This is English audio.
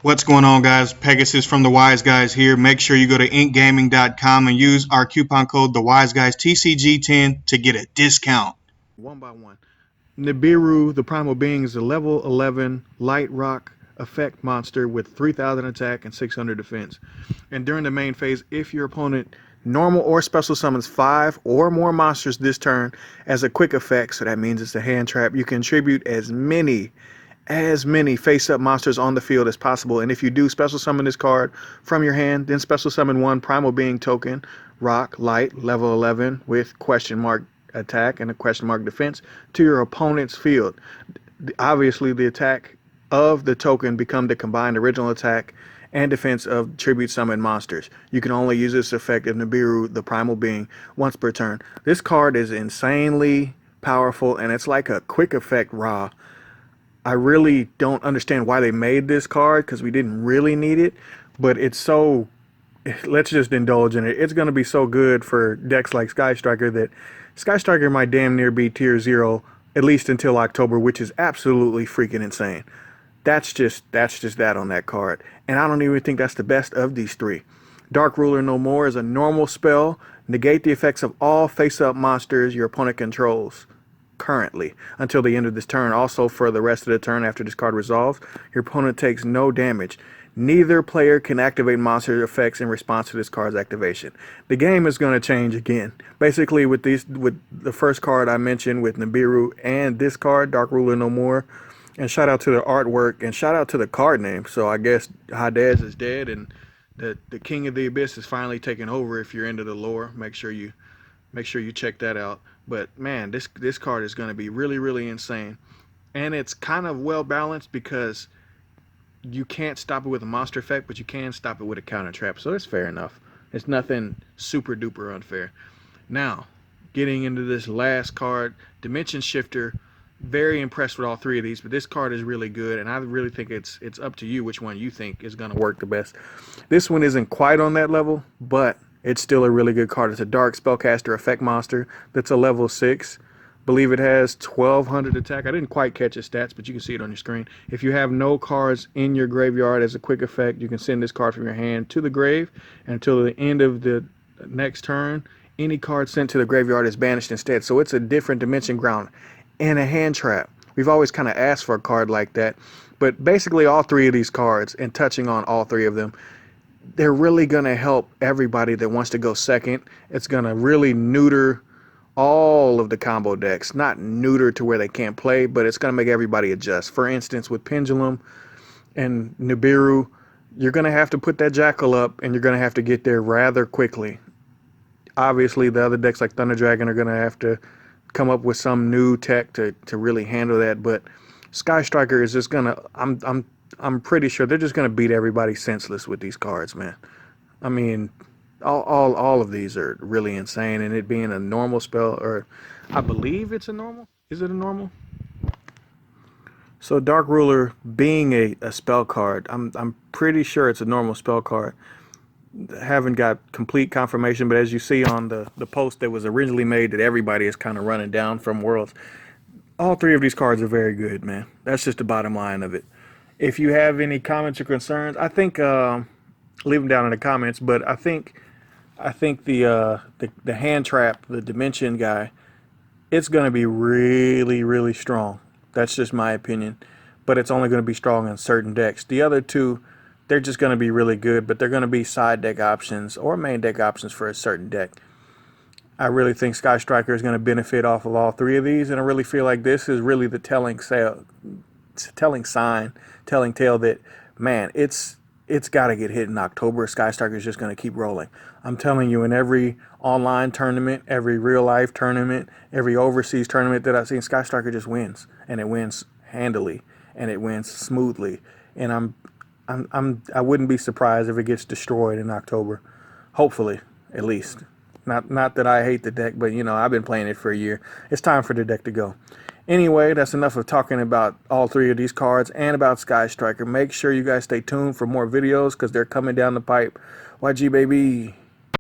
What's going on, guys? Pegasus from the Wise Guys here. Make sure you go to inkgaming.com and use our coupon code TheWiseGuys TCG10 to get a discount. One by one. Nibiru, the Primal Being, is a level 11 light rock effect monster with 3,000 attack and 600 defense. And during the main phase, if your opponent normal or special summons 5 or more monsters this turn as a quick effect, so that means it's a hand trap, you contribute as many face-up monsters on the field as possible. And if you do special summon this card from your hand, then special summon one Primal Being token, rock, light, level 11 with question mark attack and a question mark defense to your opponent's field. Obviously, the attack of the token become the combined original attack and defense of tribute summon monsters. You can only use this effect of Nibiru, the Primal Being, once per turn. This card is insanely powerful, and it's like a quick effect raw. I really don't understand why they made this card, because we didn't really need it, but it's so, let's just indulge in it. It's going to be so good for decks like Sky Striker that Sky Striker might damn near be tier 0, at least until October, which is absolutely freaking insane. That's just that on that card. And I don't even think that's the best of these three. Dark Ruler No More is a normal spell. Negate the effects of all face-up monsters your opponent controls currently until the end of this turn. Also, for the rest of the turn after this card resolves, your opponent takes no damage. Neither player can activate monster effects in response to this card's activation. The game is going to change again. Basically, with the first card I mentioned with Nibiru and this card, Dark Ruler No More, and shout out to the artwork and shout out to the card name. So I guess Hadez is dead and the King of the Abyss is finally taking over. If you're into the lore, make sure you check that out. But man, this card is going to be really insane, and it's kind of well balanced because you can't stop it with a monster effect, but you can stop it with a counter trap. So it's fair enough. It's nothing super duper unfair. Now, getting into this last card, Dimension Shifter. Very impressed with all three of these, but this card is really good, and I really think it's up to you which one you think is going to work the best. This one isn't quite on that level, but it's still a really good card. It's a dark spellcaster effect monster that's a level 6. Believe it has 1200 attack. I didn't quite catch its stats, but you can see it on your screen. If you have no cards in your graveyard as a quick effect, you can send this card from your hand to the grave, and until the end of the next turn, any card sent to the graveyard is banished instead. So it's a different dimension ground and a hand trap. We've always kind of asked for a card like that, but basically all three of these cards, and touching on all three of them, they're really going to help everybody that wants to go second. It's going to really neuter all of the combo decks. Not neuter to where they can't play, but it's going to make everybody adjust. For instance, with Pendulum and Nibiru, you're going to have to put that Jackal up, and you're going to have to get there rather quickly. Obviously, the other decks like Thunder Dragon are going to have to come up with some new tech to really handle that, but Sky Striker is just going to, I'm pretty sure they're just going to beat everybody senseless with these cards, man. I mean, all of these are really insane, and it being a normal spell, or I believe it's a normal. Is it a normal? So Dark Ruler being a spell card, I'm pretty sure it's a normal spell card. Haven't got complete confirmation, but as you see on the post that was originally made that everybody is kind of running down from Worlds, all three of these cards are very good, man. That's just the bottom line of it. If you have any comments or concerns, I think leave them down in the comments. But I think the hand trap, the dimension guy, it's going to be really strong. That's just my opinion. But it's only going to be strong in certain decks. The other two, they're just going to be really good, but they're going to be side deck options or main deck options for a certain deck. I really think Sky Striker is going to benefit off of all three of these, and I really feel like this is really the telling tale that, man, it's got to get hit in October. Sky Striker is just going to keep rolling. I'm telling you, in every online tournament, every real life tournament, every overseas tournament that I've seen, Sky Striker just wins, and it wins handily, and it wins smoothly. And I wouldn't be surprised if it gets destroyed in October. Hopefully, at least. Not that I hate the deck, but you know, I've been playing it for a year. It's time for the deck to go. Anyway, that's enough of talking about all three of these cards and about Sky Striker. Make sure you guys stay tuned for more videos because they're coming down the pipe. YG baby.